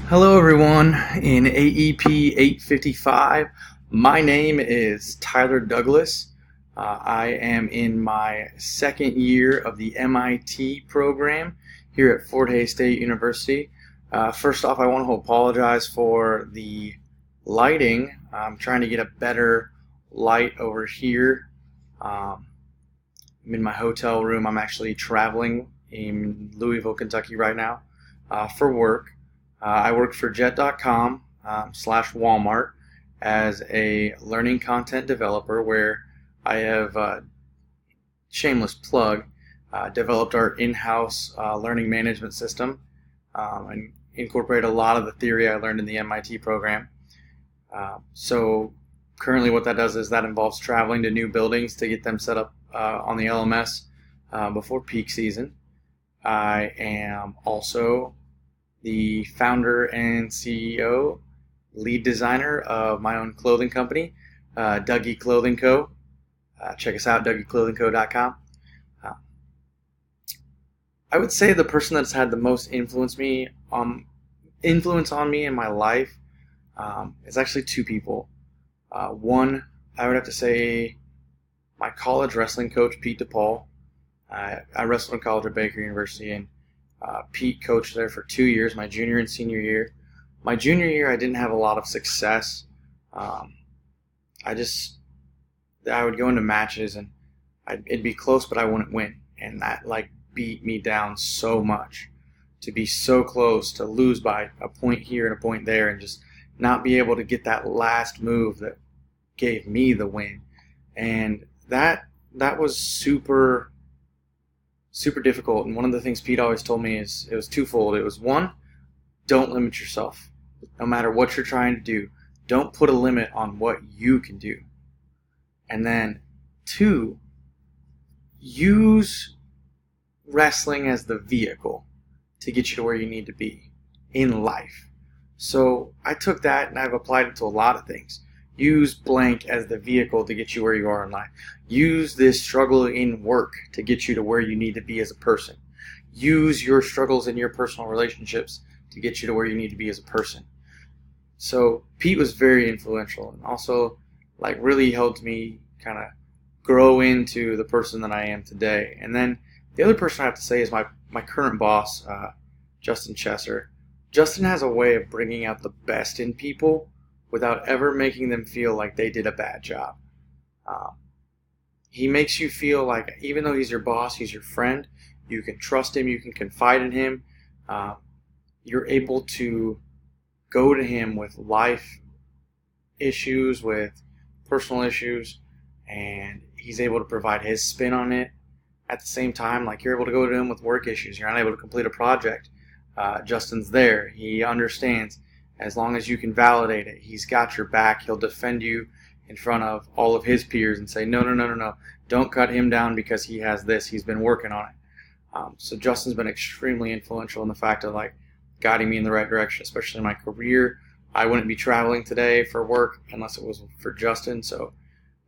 Hello, everyone. In AEP 855, my name is Tyler Douglas. I am in my second year of the MIT program here at Fort Hays State University. First off, I want to apologize for the lighting. I'm trying to get a better light over here. I'm in my hotel room. I'm actually traveling in Louisville, Kentucky right now for work. I work for jet.com slash Walmart as a learning content developer where I have, shameless plug, developed our in-house learning management system and incorporate a lot of the theory I learned in the MIT program. So currently what that does is that involves traveling to new buildings to get them set up on the LMS before peak season. I am also the founder and CEO, lead designer of my own clothing company, Dougie Clothing Co. Check us out, DougieClothingCo.com. Uh, I would say the person that's had the most influence on me in my life is actually two people. One, I would have to say my college wrestling coach, Pete DePaul. I wrestled in college at Baker University, and Pete coached there for 2 years, my junior and senior year. My junior year, I didn't have a lot of success. I would go into matches and it'd be close, but I wouldn't win, and that beat me down so much. To be so close, to lose by a point here and a point there, and just not be able to get that last move that gave me the win, and that was super difficult. And one of the things Pete always told me is it was twofold. It was, one, don't limit yourself. No matter what you're trying to do, don't put a limit on what you can do. And then two, use wrestling as the vehicle to get you to where you need to be in life. So I took that and I've applied it to a lot of things. Use blank as the vehicle to get you where you are in life. Use this struggle in work to get you to where you need to be as a person. Use your struggles in your personal relationships to get you to where you need to be as a person. So Pete was very influential, and also really helped me kind of grow into the person that I am today. And then the other person I have to say is my current boss, Justin Chesser. Justin has a way of bringing out the best in people without ever making them feel like they did a bad job. He makes you feel like even though he's your boss, he's your friend, you can trust him, you can confide in him. You're able to go to him with life issues, with personal issues, and he's able to provide his spin on it. At the same time, you're able to go to him with work issues. You're unable to complete a project. Justin's there. He understands. As long as you can validate it, he's got your back. He'll defend you in front of all of his peers and say, no. Don't cut him down because he has this. He's been working on it. So Justin's been extremely influential in the fact of guiding me in the right direction, especially in my career. I wouldn't be traveling today for work unless it was for Justin. So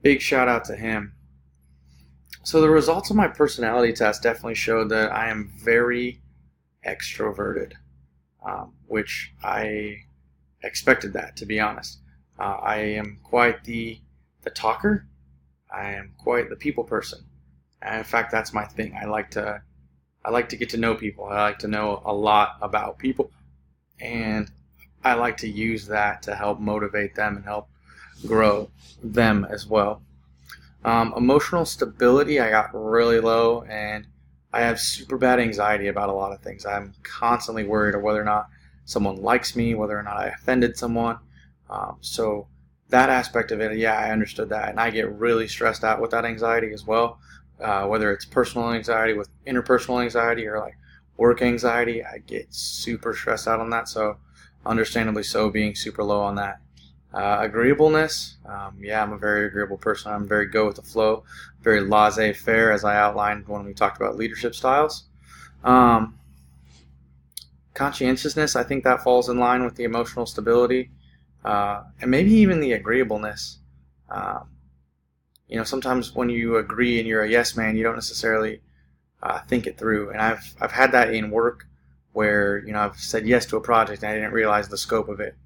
big shout out to him. So the results of my personality test definitely showed that I am very extroverted, which I expected that, to be honest. I am quite the talker. I am quite the people person. And in fact, that's my thing. I like to get to know people. I like to know a lot about people, and I like to use that to help motivate them and help grow them as well. Emotional stability, I got really low, and I have super bad anxiety about a lot of things. I'm constantly worried of whether or not someone likes me, whether or not I offended someone. So that aspect of it, yeah, I understood that. And I get really stressed out with that anxiety as well. Whether it's personal anxiety with interpersonal anxiety or work anxiety, I get super stressed out on that. So understandably so, being super low on that. Agreeableness, yeah, I'm a very agreeable person. I'm very go with the flow, very laissez-faire, as I outlined when we talked about leadership styles. Conscientiousness, I think that falls in line with the emotional stability, and maybe even the agreeableness. Sometimes when you agree and you're a yes man, you don't necessarily think it through. And I've had that in work where I've said yes to a project and I didn't realize the scope of it.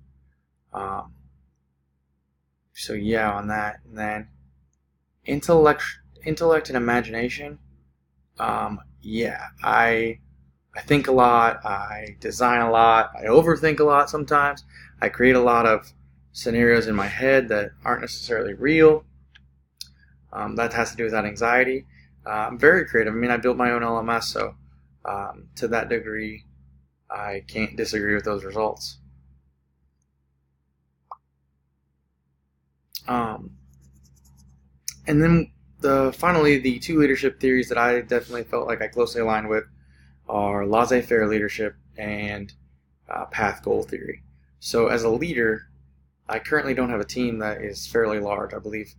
Um, so yeah, on that, and then intellect and imagination. Yeah, I think a lot. I design a lot. I overthink a lot sometimes. I create a lot of scenarios in my head that aren't necessarily real. That has to do with that anxiety. I'm very creative. I mean, I built my own LMS, so to that degree, I can't disagree with those results. Um, and then finally, the two leadership theories that I definitely felt like I closely aligned with are laissez-faire leadership and path goal theory. So as a leader, I currently don't have a team that is fairly large. I believe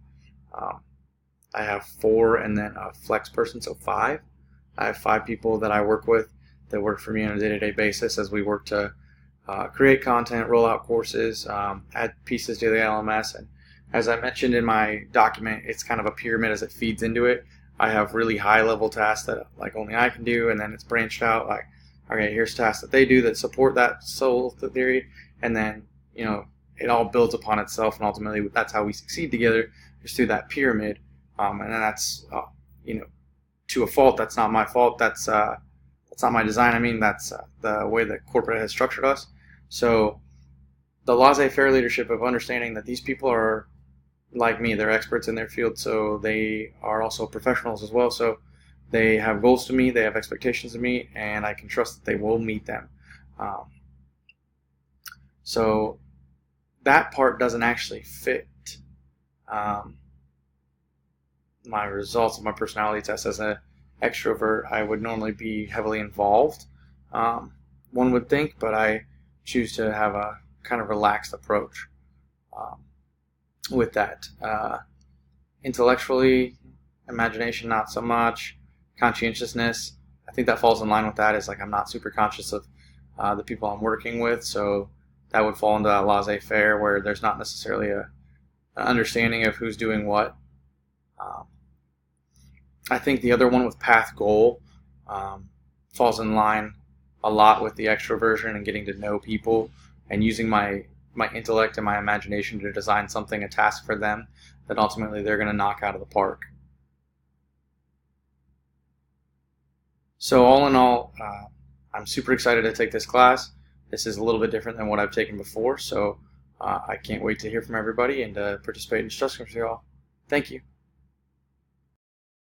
I have 4 and then a flex person, so 5. I have 5 people that I work with that work for me on a day-to-day basis as we work to create content, roll out courses, add pieces to the LMS. And as I mentioned in my document, it's kind of a pyramid as it feeds into it. I have really high-level tasks that like only I can do, and then it's branched out like, okay, here's tasks that they do that support that soul theory, and then it all builds upon itself, and ultimately that's how we succeed together, is through that pyramid. And then that's to a fault. That's not my fault. That's not my design. I mean, that's the way that corporate has structured us. So the laissez-faire leadership of understanding that these people are like me, they're experts in their field, so they are also professionals as well. So they have goals to meet, they have expectations to meet, and I can trust that they will meet them. So that part doesn't actually fit my results of my personality test. As an extrovert, I would normally be heavily involved, one would think, but I choose to have a kind of relaxed approach with that. Intellectually, imagination, not so much. Conscientiousness, I think that falls in line with that. Is like I'm not super conscious of the people I'm working with, so that would fall into that laissez-faire where there's not necessarily an understanding of who's doing what. I think the other one with path goal falls in line a lot with the extroversion and getting to know people and using my intellect and my imagination to design something, a task for them that ultimately they're going to knock out of the park. So all in all, I'm super excited to take this class. This is a little bit different than what I've taken before, so I can't wait to hear from everybody and participate in discussions with you all. Thank you.